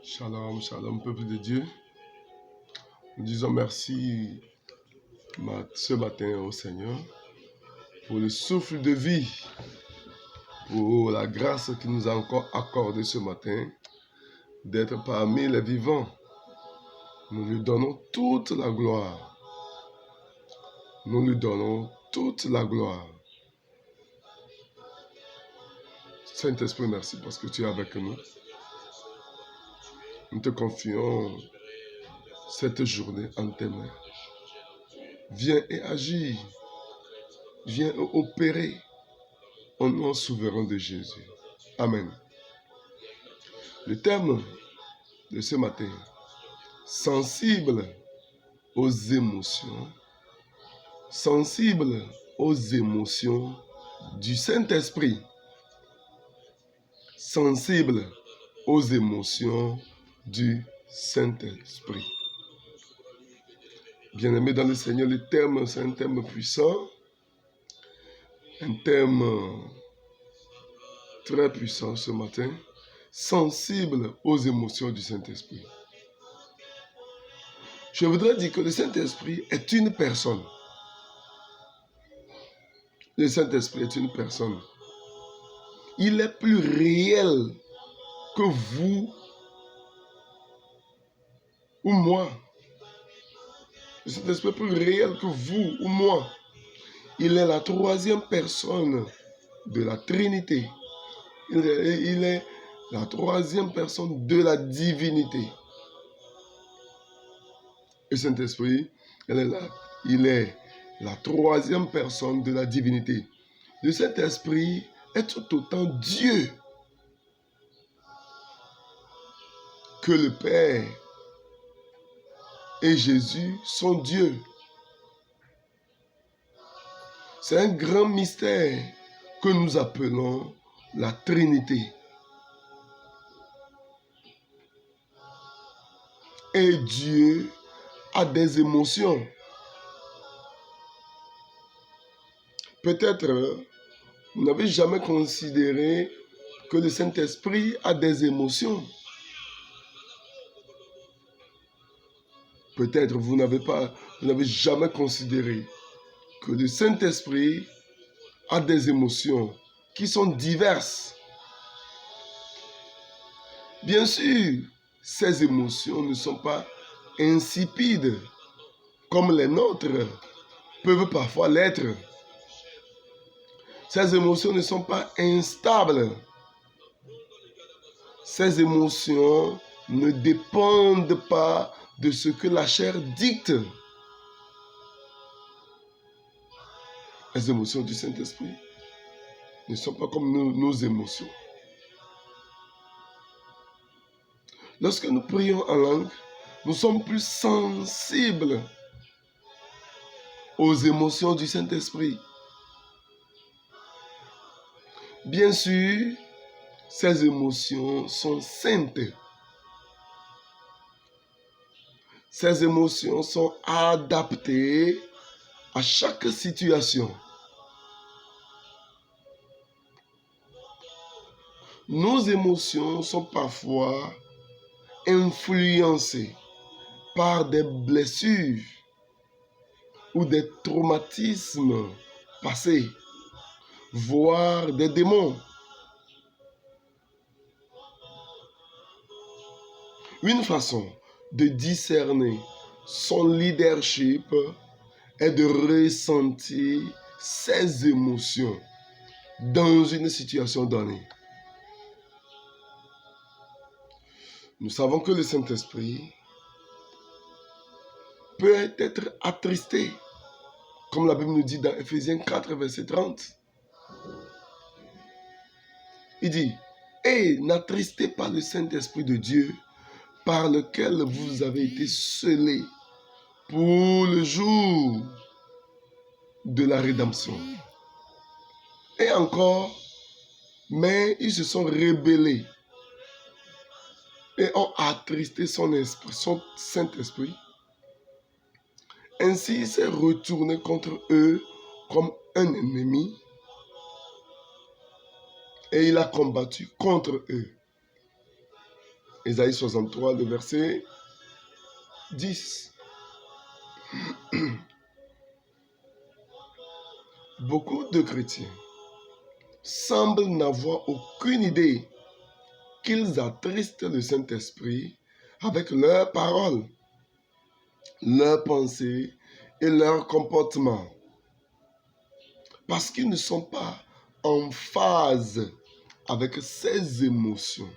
Shalom, shalom, peuple de Dieu. Nous disons merci ce matin au Seigneur pour le souffle de vie, pour la grâce qu'il nous a encore accordée ce matin d'être parmi les vivants. Nous lui donnons toute la gloire. Nous lui donnons toute la gloire. Saint-Esprit, merci parce que tu es avec nous. Nous te confions cette journée en tes mains. Viens et agis. Viens opérer au nom souverain de Jésus. Amen. Le thème de ce matin, sensible aux émotions du Saint-Esprit. Sensible aux émotions du Saint-Esprit. Bien-aimés dans le Seigneur, le thème, c'est un thème puissant, un thème très puissant ce matin, sensible aux émotions du Saint-Esprit. Je voudrais dire que le Saint-Esprit est une personne. Le Saint-Esprit est une personne. Il est plus réel que vous ou moi. Le Saint-Esprit est plus réel que vous ou moi. Il est la troisième personne de la Trinité. Il est la troisième personne de la divinité. Le Saint-Esprit, il est la troisième personne de la divinité. Le Saint-Esprit est tout autant Dieu que le Père et Jésus sont Dieu. C'est un grand mystère que nous appelons la Trinité. Et Dieu a des émotions. Peut-être vous n'avez jamais considéré que le Saint-Esprit a des émotions. Peut-être vous n'avez jamais considéré que le Saint-Esprit a des émotions qui sont diverses. Bien sûr, ces émotions ne sont pas insipides comme les nôtres peuvent parfois l'être. Ces émotions ne sont pas instables. Ces émotions ne dépendent pas de ce que la chair dicte. Les émotions du Saint-Esprit ne sont pas comme nos émotions. Lorsque nous prions en langue, nous sommes plus sensibles aux émotions du Saint-Esprit. Bien sûr, ces émotions sont saintes. Ces émotions sont adaptées à chaque situation. Nos émotions sont parfois influencées par des blessures ou des traumatismes passés, voire des démons. Une façon de discerner son leadership est de ressentir ses émotions dans une situation donnée. Nous savons que le Saint-Esprit peut être attristé, comme la Bible nous dit dans Ephésiens 4, verset 30. Il dit, « Et n'attristez pas le Saint-Esprit de Dieu, par lequel vous avez été scellés pour le jour de la rédemption. » Et encore, mais ils se sont rebellés et ont attristé son Saint-Esprit. Ainsi, il s'est retourné contre eux comme un ennemi et il a combattu contre eux. Ésaïe 63, le verset 10. Beaucoup de chrétiens semblent n'avoir aucune idée qu'ils attristent le Saint-Esprit avec leurs paroles, leurs pensées et leurs comportements, parce qu'ils ne sont pas en phase avec ses émotions.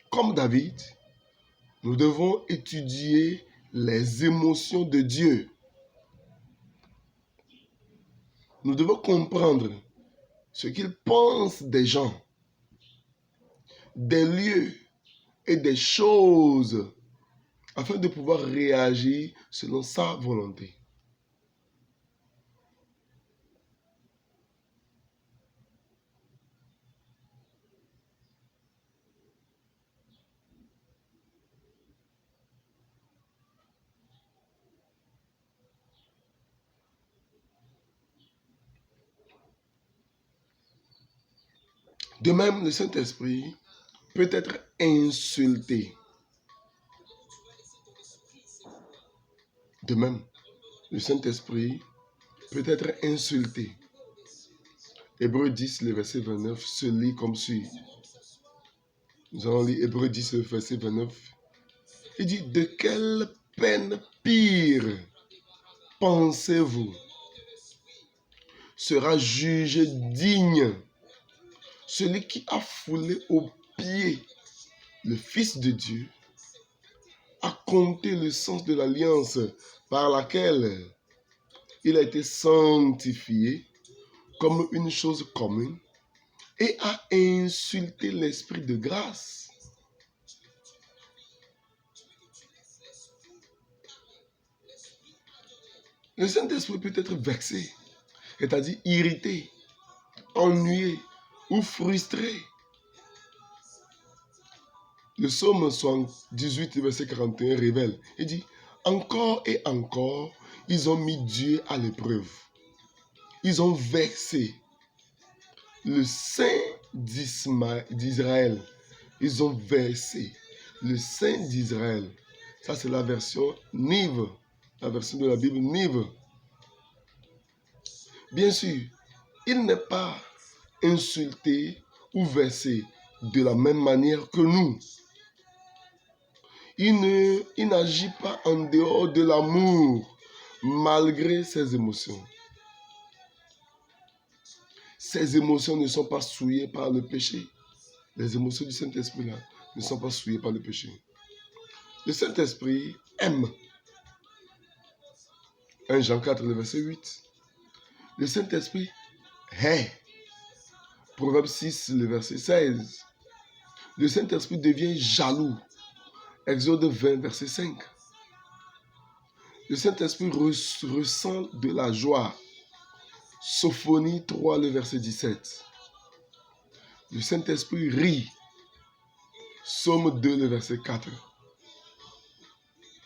Comme David, nous devons étudier les émotions de Dieu. Nous devons comprendre ce qu'il pense des gens, des lieux et des choses, afin de pouvoir réagir selon sa volonté. De même, le Saint-Esprit peut être insulté. De même, le Saint-Esprit peut être insulté. Hébreux 10, le verset 29 se lit comme suit. Nous allons lire Hébreux 10, le verset 29. Il dit, de quelle peine pire pensez-vous sera jugé digne celui qui a foulé aux pieds le Fils de Dieu, a compté le sens de l'alliance par laquelle il a été sanctifié comme une chose commune et a insulté l'Esprit de grâce. Le Saint-Esprit peut être vexé, c'est-à-dire irrité, ennuyé ou frustré. Le psaume 78, verset 41 révèle, il dit, encore et encore, ils ont mis Dieu à l'épreuve. Ils ont vexé le Saint d'Israël. Ils ont vexé le Saint d'Israël. Ça, c'est la version Nive, la version de la Bible Nive. Bien sûr, il n'est pas insulté ou vexé de la même manière que nous. Il n'agit pas en dehors de l'amour, malgré ses émotions. Ses émotions ne sont pas souillées par le péché. Les émotions du Saint-Esprit là ne sont pas souillées par le péché. Le Saint-Esprit aime. 1 Jean 4, le verset 8. Le Saint-Esprit hait. Proverbe 6, le verset 16. Le Saint-Esprit devient jaloux. Exode 20, verset 5. Le Saint-Esprit ressent de la joie. Sophonie 3, le verset 17. Le Saint-Esprit rit. Psaume 2, le verset 4.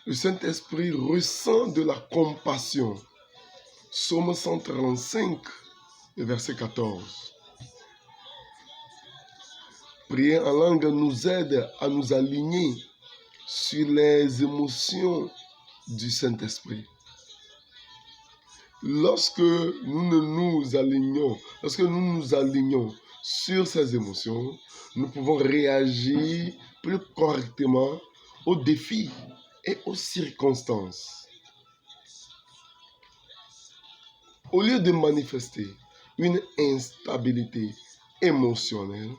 Le Saint-Esprit ressent de la compassion. Psaume 135, le verset 14. Prier en langue nous aide à nous aligner sur les émotions du Saint-Esprit. Lorsque nous nous alignons sur ces émotions, nous pouvons réagir plus correctement aux défis et aux circonstances. Au lieu de manifester une instabilité émotionnelle,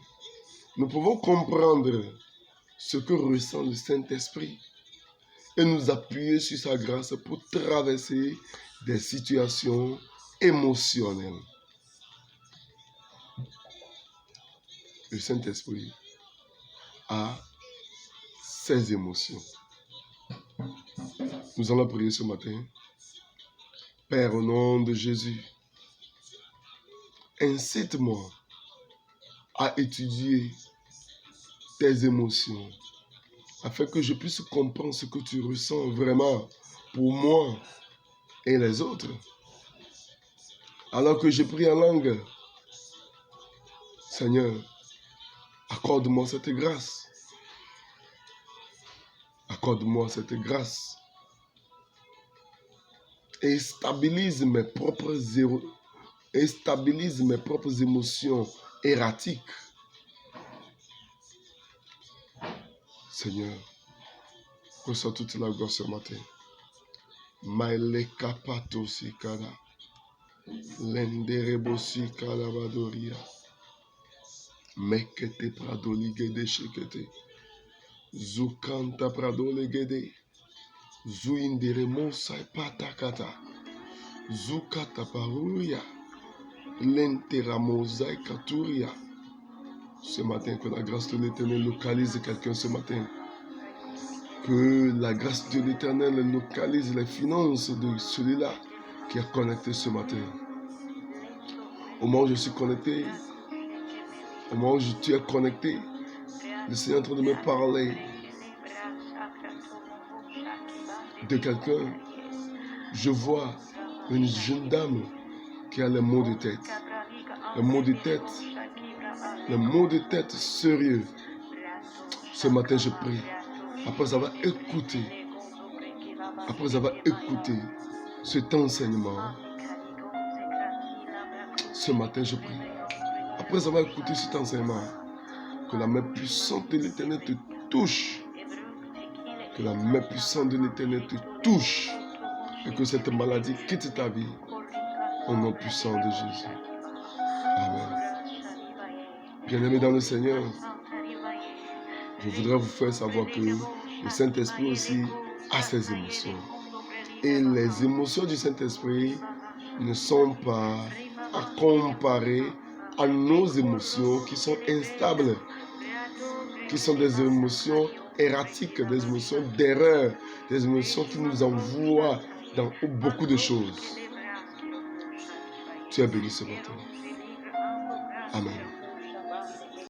nous pouvons comprendre ce que ressent le Saint-Esprit et nous appuyer sur sa grâce pour traverser des situations émotionnelles. Le Saint-Esprit a ses émotions. Nous allons prier ce matin. Père, au nom de Jésus, incite-moi à étudier tes émotions afin que je puisse comprendre ce que tu ressens vraiment pour moi et les autres. Alors que je prie en langue, Seigneur, Accorde-moi cette grâce. Accorde-moi cette grâce. Et stabilise mes propres émotions erratiques. Seigneur, reçois toute la gloire ce matin. Maile kapato sikara. Lenderebosi kalabadoria. Mekete pradoli gede shekete. Zukanta pradole gede. Zuinderemo saipatakata. Zukata paruya. Lenteramosai katuria. Ce matin, que la grâce de l'Éternel localise quelqu'un ce matin. Que la grâce de l'Éternel localise les finances de celui-là qui est connecté ce matin. Au moment où je suis connecté, au moment où tu es connecté, le Seigneur est en train de me parler de quelqu'un. Je vois une jeune dame qui a les maux de tête. Les maux de tête sérieux. Ce matin, je prie. Après avoir écouté cet enseignement, ce matin, je prie. Après avoir écouté cet enseignement, que la main puissante de l'Éternel te touche. Que la main puissante de l'Éternel te touche. Et que cette maladie quitte ta vie. Au nom puissant de Jésus. Amen. Bien-aimés dans le Seigneur, je voudrais vous faire savoir que le Saint-Esprit aussi a ses émotions. Et les émotions du Saint-Esprit ne sont pas à comparer à nos émotions qui sont instables, qui sont des émotions erratiques, des émotions d'erreur, des émotions qui nous envoient dans beaucoup de choses. Tu es béni ce matin. Amen.